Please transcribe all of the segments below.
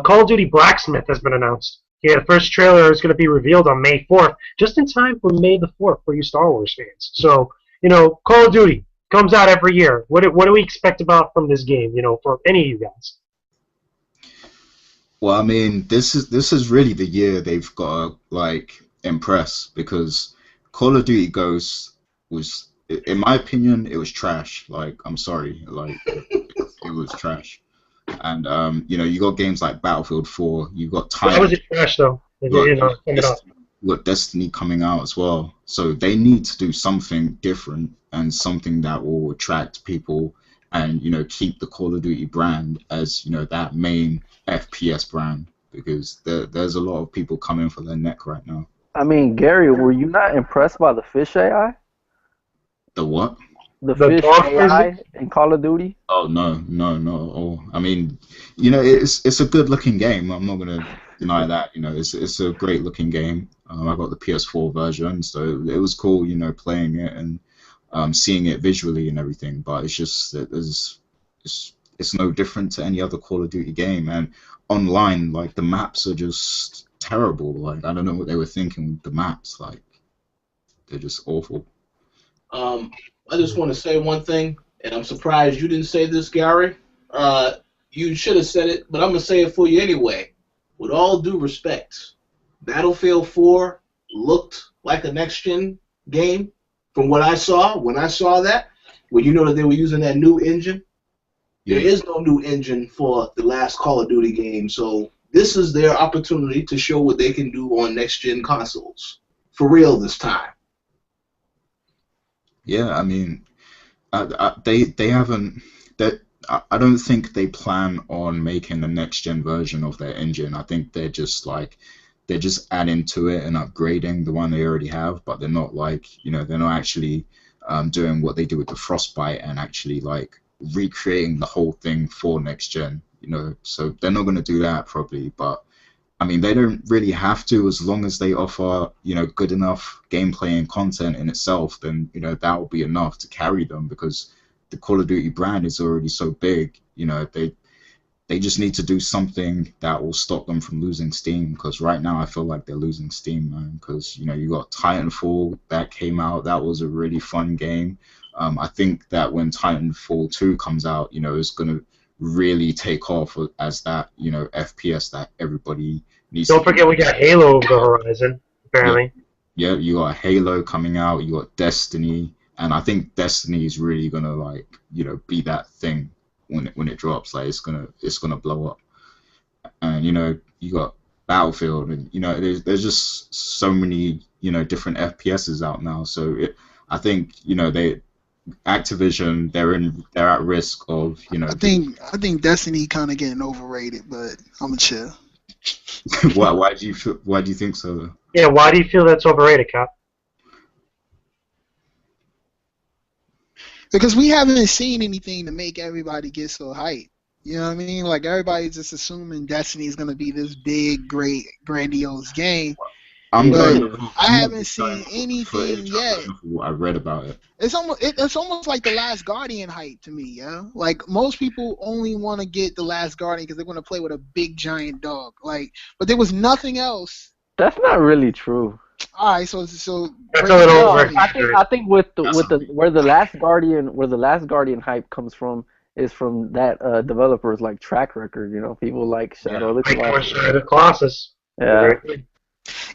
Call of Duty Blacksmith has been announced. Yeah, the first trailer is going to be revealed on May 4th, just in time for May the 4th for you Star Wars fans. So, Call of Duty comes out every year. What do we expect about from this game, for any of you guys? Well, I mean, this is really the year they've got to like impress because Call of Duty Ghosts was, in my opinion, it was trash. Like, I'm sorry, like it was trash. And you got games like Battlefield 4, you got Why was Titan, it trash, though? Sum it up. you got Destiny coming out as well. So they need to do something different and something that will attract people and keep the Call of Duty brand as that main FPS brand because there's a lot of people coming for their neck right now. I mean, Gary, were you not impressed by the fish AI? The what? The The fish dog AI in Call of Duty? Oh no, oh, I mean, it's a good looking game. I'm not gonna deny that. It's a great looking game. I got the PS4 version, so it was cool, playing it and seeing it visually and everything. But it's just that it's no different to any other Call of Duty game. And online, like the maps are just terrible. Like I don't know what they were thinking with the maps. Like they're just awful. I just want to say one thing, and I'm surprised you didn't say this, Gary. You should have said it, but I'm going to say it for you anyway. With all due respect, Battlefield 4 looked like a next-gen game from what I saw. When I saw that, well, you know that they were using that new engine. There is no new engine for the last Call of Duty game, so this is their opportunity to show what they can do on next-gen consoles. For real this time. Yeah, I mean, they haven't. I don't think they plan on making the next gen version of their engine. I think they're just adding to it and upgrading the one they already have, but they're not they're not actually doing what they do with the Frostbite and actually like recreating the whole thing for next gen. So they're not going to do that probably, but. I mean, they don't really have to as long as they offer, good enough gameplay and content in itself, then, that will be enough to carry them because the Call of Duty brand is already so big, they just need to do something that will stop them from losing steam because right now I feel like they're losing steam, man, because, you got Titanfall that came out, that was a really fun game. I think that when Titanfall 2 comes out, it's going to really take off as that FPS that everybody needs. Don't forget we got Halo over the horizon apparently. Yeah, you got Halo coming out, you got Destiny, and I think Destiny is really gonna be that thing when it drops. Like it's gonna blow up. And you got Battlefield, and there's just so many different FPSs out now. So I think Activision, they're at risk of I think Destiny kind of getting overrated, but I'm chill. Why do you think so? Though? Yeah, why do you feel that's overrated, Cap? Because we haven't seen anything to make everybody get so hyped. You know what I mean? Like everybody's just assuming Destiny is gonna be this big, great, grandiose game. I haven't seen anything yet. I read about it. It's almost like the Last Guardian hype to me, yeah. Like most people only want to get the Last Guardian because they want to play with a big giant dog. Like, but there was nothing else. That's not really true. All right, so that's a little over. I think where the Last Guardian hype comes from is from that developers like track record. People like Shadow of the Colossus. Yeah.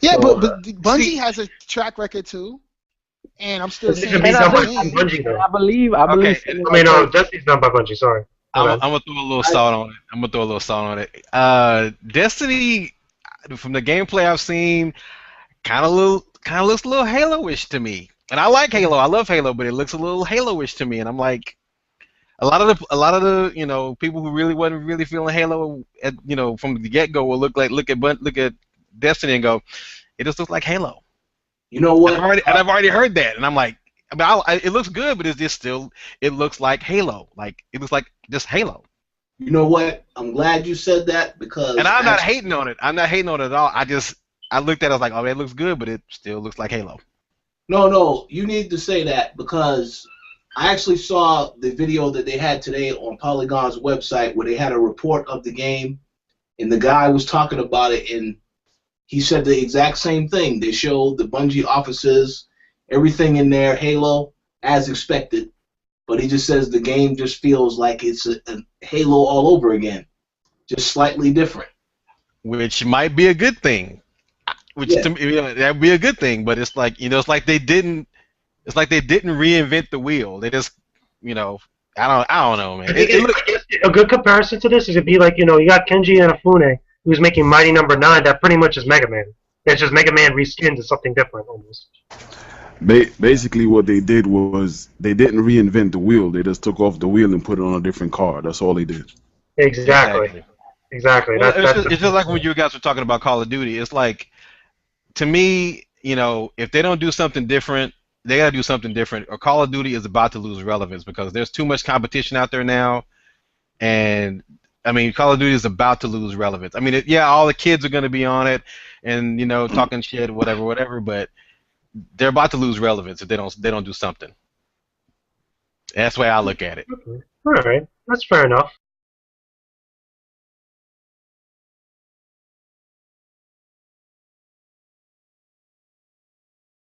Yeah, so, but Bungie has a track record too, and I'm still saying. I believe. Destiny's done by Bungie. Sorry. I'm gonna throw a little salt on it. Destiny, from the gameplay I've seen, kind of looks a little Halo-ish to me. And I like Halo. I love Halo, but it looks a little Halo-ish to me. And I'm like, a lot of the people who really wasn't really feeling Halo, from the get-go will look at Destiny and go, it just looks like Halo. You know what? I've already heard that, and I'm like, it looks good, but it looks like Halo. Like it looks like just Halo. You know what? I'm glad you said that because. And I'm not hating on it. I'm not hating on it at all. I looked at it, I was like, oh, it looks good, but it still looks like Halo. No, you need to say that because I actually saw the video that they had today on Polygon's website where they had a report of the game. and the guy was talking about it, and he said the exact same thing. They showed the Bungie offices, everything in there, Halo, as expected. But he just says the game just feels like it's a Halo all over again, just slightly different. Which might be a good thing. Which to me, that'd be a good thing. But it's like it's like they didn't reinvent the wheel. They just I don't know, man. A good comparison to this is it'd be like you got Kenji Inafune who's making Mighty Number 9. That pretty much is Mega Man. It's just Mega Man reskinned to something different almost. Basically, what they did was they didn't reinvent the wheel. They just took off the wheel and put it on a different car. That's all they did. Exactly. Well, it's just like when you guys were talking about Call of Duty. It's like, to me, if they don't do something different, they gotta do something different. Or Call of Duty is about to lose relevance because there's too much competition out there now, and I mean, Call of Duty is about to lose relevance. I mean, all the kids are gonna be on it, and talking shit, whatever, but they're about to lose relevance if they don't do something. That's the way I look at it. Okay. All right, that's fair enough.